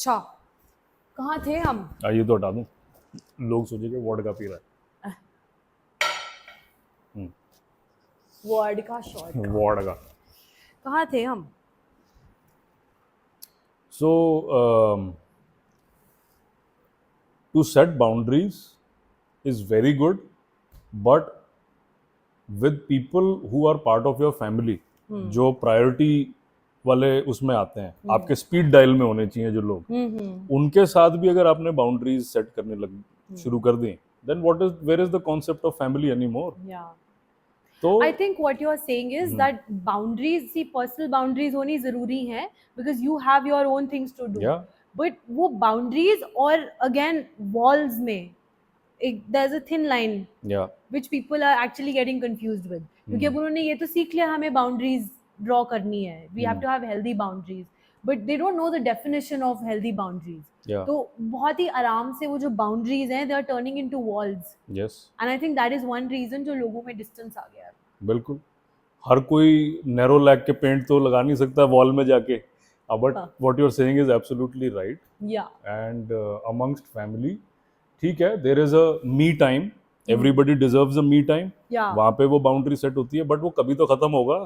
अच्छा, कहाँ थे हम? ये तो हटा दूं, लोग सोचेंगे वोडका पी रहा है। वर्ड का शॉर्ट का वोडका। कहाँ थे हम? So, to set boundaries is very good, but with people who are part of your family, जो प्रायोरिटी वाले उसमें आते हैं, आपके स्पीड डायल में होने चाहिए जो लोग, उनके साथ भी अगर आपने बाउंड्रीज सेट करने लग शुरू कर दी, then where is the concept of family anymore? Yeah. तो I think what you are saying is that boundaries, see, personal boundaries होनी ज़रूरी हैं because you have your own things to do. yeah, But वो boundaries और again walls में there's a thin line yeah, which people are actually getting confused with. क्योंकि अब उन्होंने ये तो सीख लिया हमें boundaries draw करनी है. We have to have healthy boundaries. But they don't know the definition of healthy boundaries. yeah, तो बहुत ही आराम से वो जो boundaries हैं they are turning into walls. yes, And I think that is one reason जो लोगों में distance आ गया है. बिल्कुल। हर कोई नैरो लैक के पेंट तो लगा नहीं सकता वॉल में जाके, but what you are saying is absolutely right. Yeah. And amongst family, ठीक है, there is a me time, everybody deserves a me time, Yeah. वहाँ पे वो बाउंड्री सेट होती है, बट वो कभी तो खत्म होगा।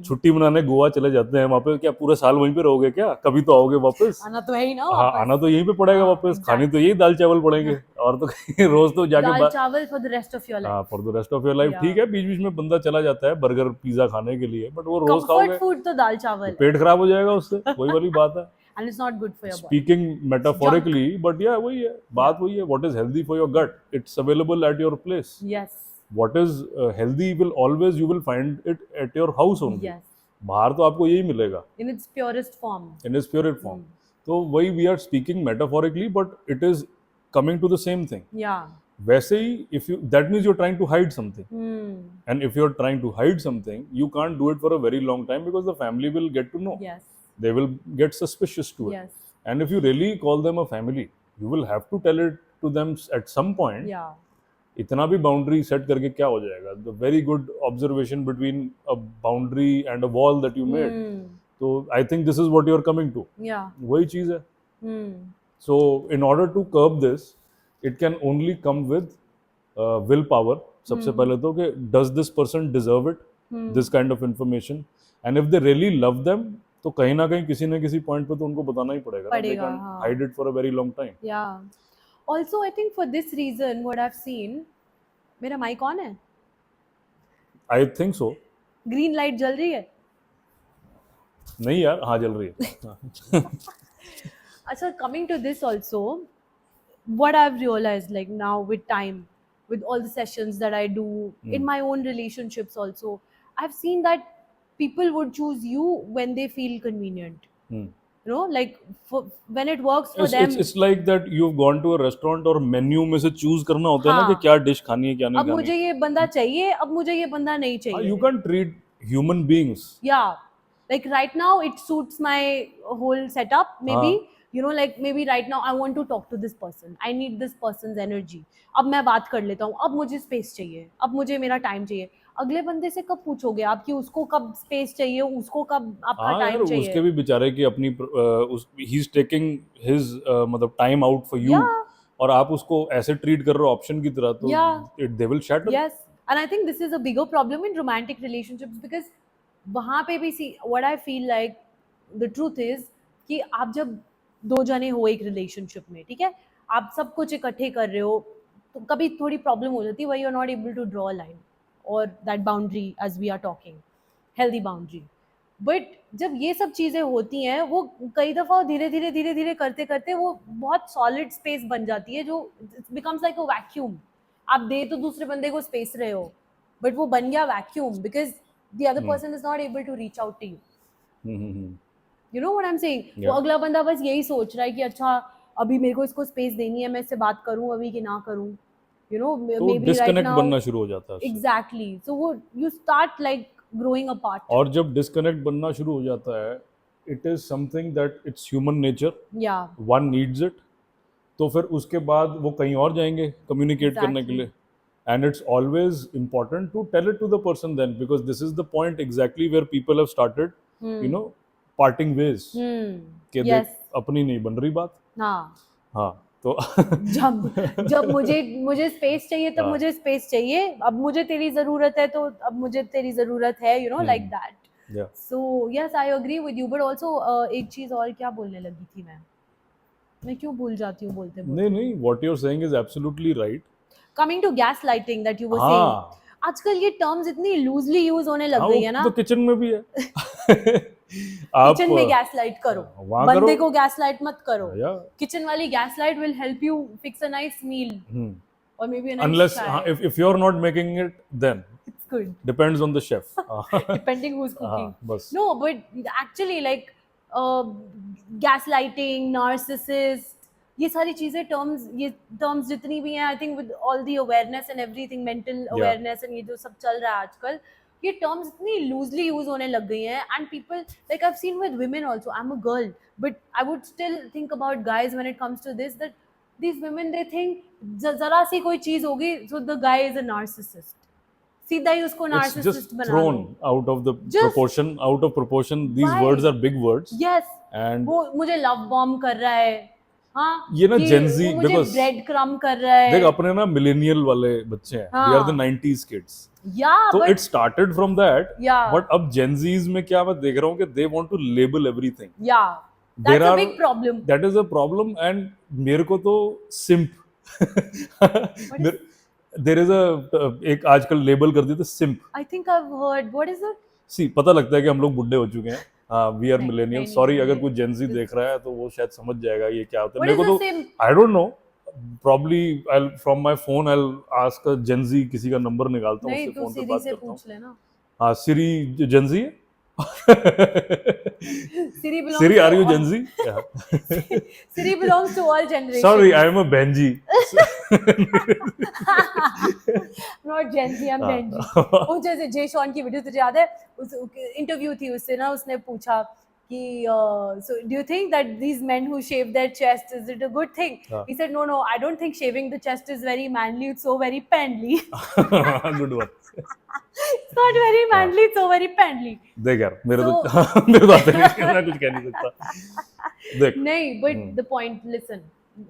छुट्टी मनाने गोवा चले जाते हैं, वहाँ पे क्या पूरे साल वहीं पे रहोगे क्या? कभी तो आओगे वापस। आना तो है ही ना हाँ, वापस. आना तो यहीं पे पड़ेगा हाँ, वापस, खाने exactly. तो यही दाल चावल पड़ेंगे, और तो कहीं रोज तो जाके दाल चावल for the rest of your life. हाँ, for the rest of your life. Yeah. ठीक है, बीच बीच में बंदा चला जाता है बर्गर पिज्जा खाने के लिए, बट वो रोज खाओगे Comfort food तो दाल चावल है. पेट खराब हो जाएगा उससे, वही वाली बात है। And it's not good for your body. Speaking metaphorically, but yeah वही है बात, वही है, what is healthy for your gut, it's available at your place. Yes. What is healthy will always, you will find it at your house only. Yes. बाहर तो आपको यही मिलेगा In its purest form. In its pure form. तो वही we are speaking metaphorically, but it is coming to the same thing. Yeah. वैसे ही, if you, that means you are trying to hide something, Hmm. and if you're trying to hide something, you can't do it for a very long time because the family will get to know. Yes. They will get suspicious to it. Yes. And if you really call them a family, you will have to tell it to them at some point. Yeah. इतना भी boundary set करके क्या हो जाएगा? The very good observation between a boundary and a wall that you made. So I think this is what you're coming to. Yeah. वही चीज है। Hmm. So in order to curb this, it can only come with willpower. सबसे पहले तो कि does this person deserve it, this kind of information, and if they really love them, तो कहीं ना कहीं किसी न किसी पॉइंट पे तो उनको बताना ही पड़ेगा ना, they can't हाँ. hide it for a very long time. Yeah. Also, I think for this reason, what I've seen, मेरा mic on है? I think so. Green light जल रही है? नहीं यार, हाँ जल रही है। अच्छा, coming to this also, what I've realized, like now with time, with all the sessions that I do in my own relationships also, I've seen that people would choose you when they feel convenient. You know, like when it works for them. It's like that you've gone to a restaurant और menu में से choose करना होता है ना, हाँ. कि क्या डिश खानी है क्या नहीं अब खानी मुझे ये बंदा चाहिए, अब मुझे ये बंदा नहीं चाहिए. You can't treat human beings. Yeah, like right now it suits my whole setup, maybe. You know, like maybe right now I want to talk to this person, I need this person's energy. अब मैं बात कर लेता हूँ, अब मुझे space चाहिए, अब मुझे मेरा टाइम चाहिए. अगले बंदे से कब पूछोगे आप कि उसको कब स्पेस चाहिए, उसको कब आपका हाँ यार, टाइम चाहिए? उसके भी बेचारे की अपनी ही इज टेकिंग हिज मतलब टाइम आउट फॉर यू, और आप उसको ऐसे ट्रीट कर रहे हो ऑप्शन की तरह, तो they will shut up. Yes, and I think this is a bigger problem in romantic relationships because वहाँ पे भी see what I feel like the truth is कि आप जब दो जने हो एक रिलेशनशिप में, ठीक है, आप सब कुछ इकट्ठे कर रहे हो, तो कभी थोड़ी प्रॉब्लम हो जाती है, where you are not able to draw a line or that boundary as we are talking, healthy boundary. But जब ये सब चीज़ें होती हैं, वो कई दफ़ा धीरे धीरे करते करते वो बहुत सॉलिड स्पेस बन जाती है, जो बिकम्स लाइक अ वैक्यूम. आप दे तो दूसरे बंदे को स्पेस रहे हो, बट वो बन गया vacuum because the other person is not able to reach out to you. You know what I am saying? वो अगला बंदा बस यही सोच रहा है कि अच्छा अभी मेरे को इसको स्पेस देनी है, मैं इससे बात करूं अभी कि ना करूं. You know, तो maybe right डिस्कनेक्ट now. बनना शुरू हो जाता है उससे. Exactly. So वो you start like growing apart. और जब डिस्कनेक्ट बनना शुरू हो जाता है, it is something that it's human nature, Yeah. One needs it. तो फिर उसके बाद वो कहीं और जाएंगे कम्युनिकेट करने के लिए, and it's always important to tell it to the person then, because this is the point exactly where people have started, you know, parting ways के देख यस अपनी नहीं बन रही बात। हाँ हाँ तो जब जब मुझे स्पेस चाहिए तब हाँ। मुझे स्पेस चाहिए, अब मुझे तेरी जरूरत है तो अब मुझे तेरी जरूरत है, यू नो लाइक दैट। या so yes I agree with you, but also एक चीज और क्या बोलने लगी थी मैं क्यों भूल जाती हूँ बोलते नहीं बोलते। नहीं, what you are saying is absolutely right. Coming to gaslighting that you were saying, हाँ आजकल ये टर्म्स इतनी लूजली यूज होने लग हाँ, गई वो है ना। तो किचन में भी है। आप किचन में गैस लाइट करो, वहाँ बंदे करो को गैस लाइट मत करो। या किचन वाली gas light will help you fix a nice meal और maybe a nice unless chai. if you're not making it, then It's good. depends on the chef। Depending who's cooking. हाँ बस। No, but actually like gaslighting, narcissist, ये सारी चीजें terms जितनी भी हैं, I think with all the awareness and everything, mental awareness and ये जो सब चल रहा है आजकल, ये टर्म्स इतनी लूजली यूज होने लग गई हैं and people like I have seen with women also, I'm a girl but I would still think about guys when it comes to this, that these women they think जरा सी कोई चीज होगी so the guy is a narcissist, सीधा ही उसको It's narcissist just बना thrown दो। out of the Just- proportion, out of proportion. These Why? words are big words, yes and वो मुझे लव बॉम्ब कर रहा है, हाँ ये ना कि Gen Z, वो मुझे because ब्रेड क्रम कर रहा है, देख अपने ना मिलेनियल वाले बच्चे हैं, we are the हाँ 90s kids, या so but it started from that, Yeah. but अब Gen Zs में क्या मैं देख रहा हूँ कि they want to label everything। या There that's a are- big problem. That is a problem, and मेरे को तो simp there is a एक आजकल लेबल कर दिया था simp। I think I have heard, what is it? See पता लगता है कि हम लोग बुड्ढे हो चुके हैं। हाँ, वी आर नहीं, मिलेनियल। नहीं, सॉरी नहीं, अगर नहीं। कोई जेंजी देख रहा है तो वो शायद समझ जाएगा ये क्या होता है। व्हाट मेरे इज को द तो SIM? I don't know, probably I from my phone I ask Gen Z, किसी का नंबर निकालता हूँ, नहीं उससे तू फोन पे सीधी बात से करता हूँ। पूछ लेना। हाँ, सिरी जेंजी है। Siri belongs Siri, to are you all- Gen Z? Yeah. Siri belongs to all generations. Sorry, I am a Benji। Not Gen Z, I'm हाँ। Benji। वो जैसे जे शॉन की वीडियो तुझे याद है, उस इंटरव्यू थी उससे ना, उसने पूछा कि so do you think that these men who shave their chest, is it a good thing? हाँ। He said no, I don't think shaving the chest is very manly, it's so very pandly। Good one। It's not very manly, it's so very pandly। देख यार, मेरे So- तो मेरे तो आते नहीं, मैं कुछ कह नहीं सकता। देख नहीं, but the point, listen,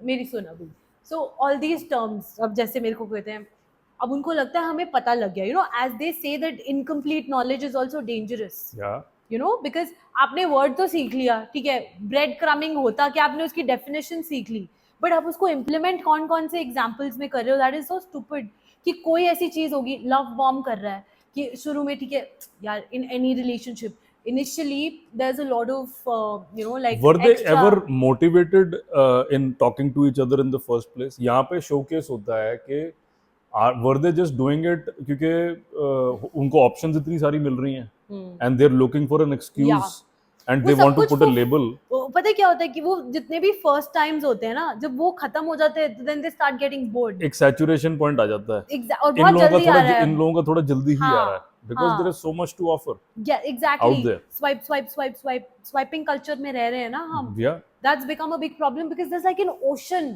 मेरी सुन अभी। So all these terms, अब जैसे मेरे को कहते हैं, अब उनको लगता है हमें पता लग गया, you know, as they say that incomplete knowledge is also dangerous, या you know, because आपने वर्ड तो सीख लिया, ठीक है, ब्रेड क्रमिंग होता कि आपने उसकी डेफिनेशन सीख ली, बट आप उसको इम्प्लीमेंट कौन कौन से एग्जाम्पल्स में कर रहे हो, दैट इज सो स्टूपिड। कि कोई ऐसी चीज होगी, लव बॉम्ब कर रहा है कि शुरू में, ठीक है यार, in any relationship initially there's a lot of you know like were they extra, ever motivated in talking to each other in the first place? यहाँ पे showcase होता है कि were they just doing it क्योंकि उनको options इतनी सारी मिल रही हैं and they're looking for an excuse Yeah. and वो they सब want to कुछ put a वो- label। पता है क्या होता है कि वो जितने भी फर्स्ट टाइम्स होते हैं ना, जब वो खत्म हो जाते हैं, then they start getting bored। एक saturation point आ जाता है। और इन बहुत लोगों का जल्दी आ थोड़ा रहा है। इन लोगों का थोड़ा जल्दी ही हाँ, आ रहा है because हाँ। there is so much to offer। Yeah, exactly। Out there। Swiping culture में रह रहे हैं ना हम। Yeah, That's become a big problem because there's like an ocean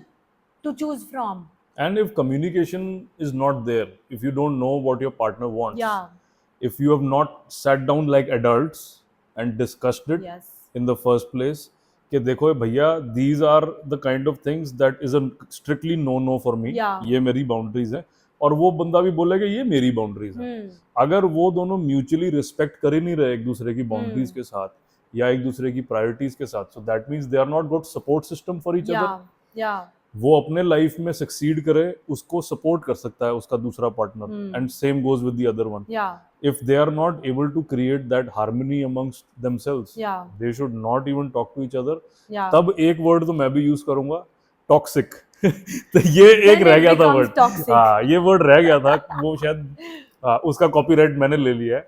to choose from। and if communication is not there, if you don't know what your partner wants, Yeah, if you have not sat down like adults and discussed it yes, in the first place कि देखो भैया, these are the kind of things that is a strictly no for me। Yeah। ये मेरी boundaries है, और वो बंदा भी बोलेगा ये मेरी बाउंड्रीज है। अगर वो दोनों म्यूचुअली रिस्पेक्ट कर ही नहीं रहे एक दूसरे की बाउंड्रीज के साथ या एक दूसरे की प्रायोरिटीज के साथ, so that means they are not good support system for each other. yeah, वो अपने लाइफ में सक्सीड करे, उसको सपोर्ट कर सकता है उसका दूसरा partner, and same goes with the other one. yeah, If they are not able to create that harmony amongst themselves, yeah, they should not even talk to each other। yeah। तब एक word तो मैं भी use करूंगा, toxic. तो ये एक Then रह it गया था becomes वर्ड। toxic। हाँ, ये वर्ड रह गया था, वो शायद उसका कॉपीराइट मैंने ले लिया है।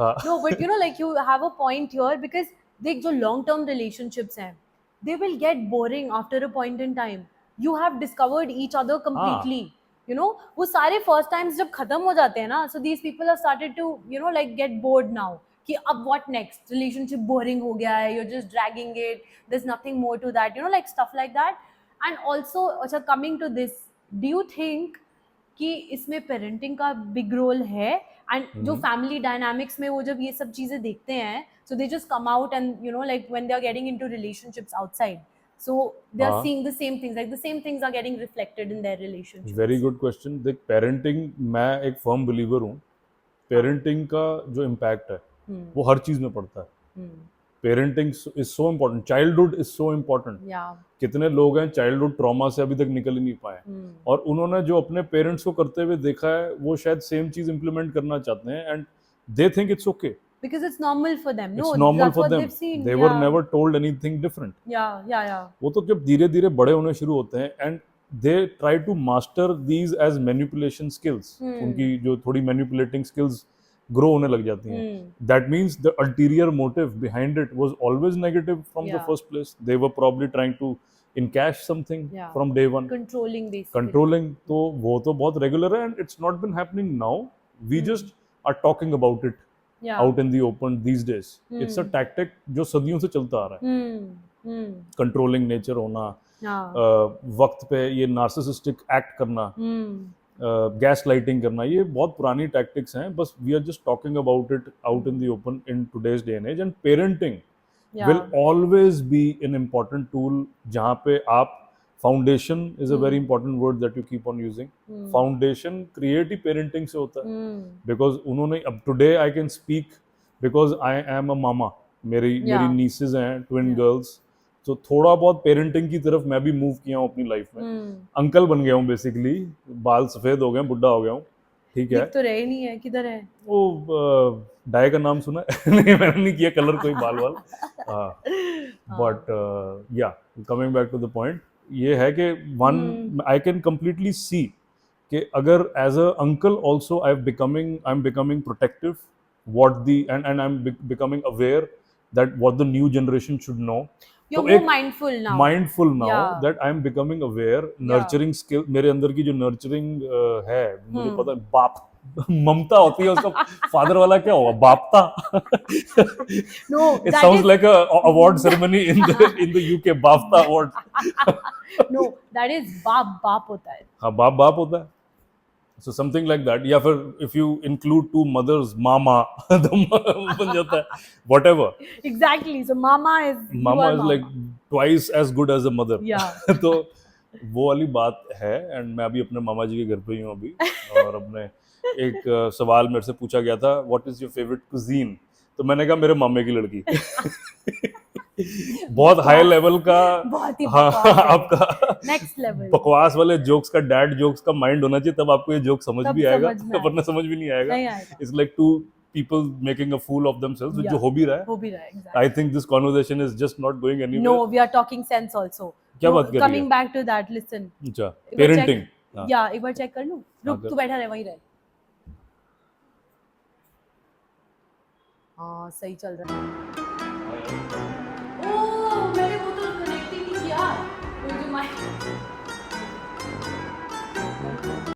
हाँ। No, but you know, like you have a point here because देख जो long term relationships हैं, they will get boring after a point in time। You have discovered each other completely। You know, वो सारे first times जब खत्म हो जाते हैं ना, so these people have started to, you know, like get bored now कि अब what next? Relationship boring हो गया है, you're just dragging it, there's nothing more to that, you know, like stuff like that। And also, अच्छा, coming to this, do you think कि इसमें parenting का big role है एंड जो family dynamics में वो जब ये सब चीजें देखते हैं so they just come out and you know like when they are getting into relationships outside so they are हाँ seeing the same things like the same things are getting reflected in their relationships. Very good question. देख parenting, मैं एक firm believer हूँ, parenting का जो impact है वो हर चीज में पड़ता है। Parenting is so important, childhood is so important. Yeah. कितने लोग हैं चाइल्डहुड ट्रॉमा से अभी तक निकल ही नहीं पाए, और उन्होंने जो अपने पेरेंट्स को करते हुए देखा है वो शायद सेम चीज इंप्लीमेंट करना चाहते हैं, and they think it's okay, Because it's normal for them. No, it's normal that's for what them, they've seen. They were Yeah. Never told anything different. Yeah. वो तो जब धीरे धीरे बड़े होने शुरू होते हैं and they try to master these age manipulation skills, उनकी जो थोड़ी मैनिपुलेटिंग स्किल्स ग्रो होने लग जाती हैं, that means the ulterior motive behind it was always negative from the Yeah. First place. They were probably trying to encash something Yeah. From day one, Controlling basically. Controlling. तो वो तो बहुत regular है and it's not been happening now, we just are talking about it Yeah. out in the open these days. It's a tactic जो सदियों से चलता आ रहा है। कंट्रोलिंग नेचर होना, Yeah. वक्त पे ये नार्सिसिस्टिक एक्ट करना, गैस लाइटिंग करना, ये बहुत पुरानी टैक्टिक्स हैं, बस we are just talking about it out in the open in today's day and age. And parenting Yeah. will always be an important tool जहाँ पे आप foundation is a very important word that you keep on using. Foundation create ही parenting से होता है, because उन्होंने अब today I can speak because I am a mama, मेरी नीसेज हैं, ट्विन गर्ल्स, तो थोड़ा बहुत पेरेंटिंग की तरफ मैं भी मूव किया हूँ अपनी लाइफ में। अंकल बन गया हूँ बेसिकली, बाल सफेद हो गए, बुढ़ा हो गया हूँ, ठीक है। दिख तो रहे नहीं है, किधर है वो डाई का नाम सुना है? नहीं मैंने नहीं किया कलर कोई बाल वाल, but yeah coming back to the point, ये है कि one I can completely see कि अगर as a uncle also I am becoming protective what the and I am becoming aware that what the new generation should know. You're तो more mindful now. mindful now Yeah. that I am becoming aware, nurturing skill, मेरे अंदर की जो nurturing है, मुझे पता है, बाप ममता होती है, उसका फादर वाला क्या होगा, बापता। No, It that sounds is like a award ceremony in the UK, BAFTA award. no, that is बाप होता है। हाँ बाप होता है, so something like that, या फिर if you include two mothers, मामा तो बन जाता है, whatever. Exactly. So mama is mama you are is like twice as good as a mother. Yeah. तो वो वाली बात है, एंड मैं अभी अपने मामा जी के घर पे ही हूँ अभी, और अपने एक सवाल मेरे से पूछा गया था, what is your favourite cuisine, तो मैंने कहा मेरे मामे की लड़की। बहुत हाई लेवल का, बहुत ही हाँ बकवास है। आपका नेक्स्ट लेवल बकवास वाले जोक्स का, डैड जोक्स का माइंड होना चाहिए, तब आपको ये जोक समझ तब भी आएगा, समझ में वरना समझ भी नहीं आएगा। नहीं आएगा। It's like two people making a fool of themselves, which Yeah. जो हो भी रहा है। हो भी रहा है, exactly. I think this conversation is just not going anywhere. No, we are talking sense also. क्या No, बात कर रही coming है? back to that, listen. अच्छा, एक बार parenting. check- हाँ। Yeah, एक बार चेक कर लूं। रुक, अगर- तू बैठा रहे, वहीं रहे। हाँ, सही चल रहा है।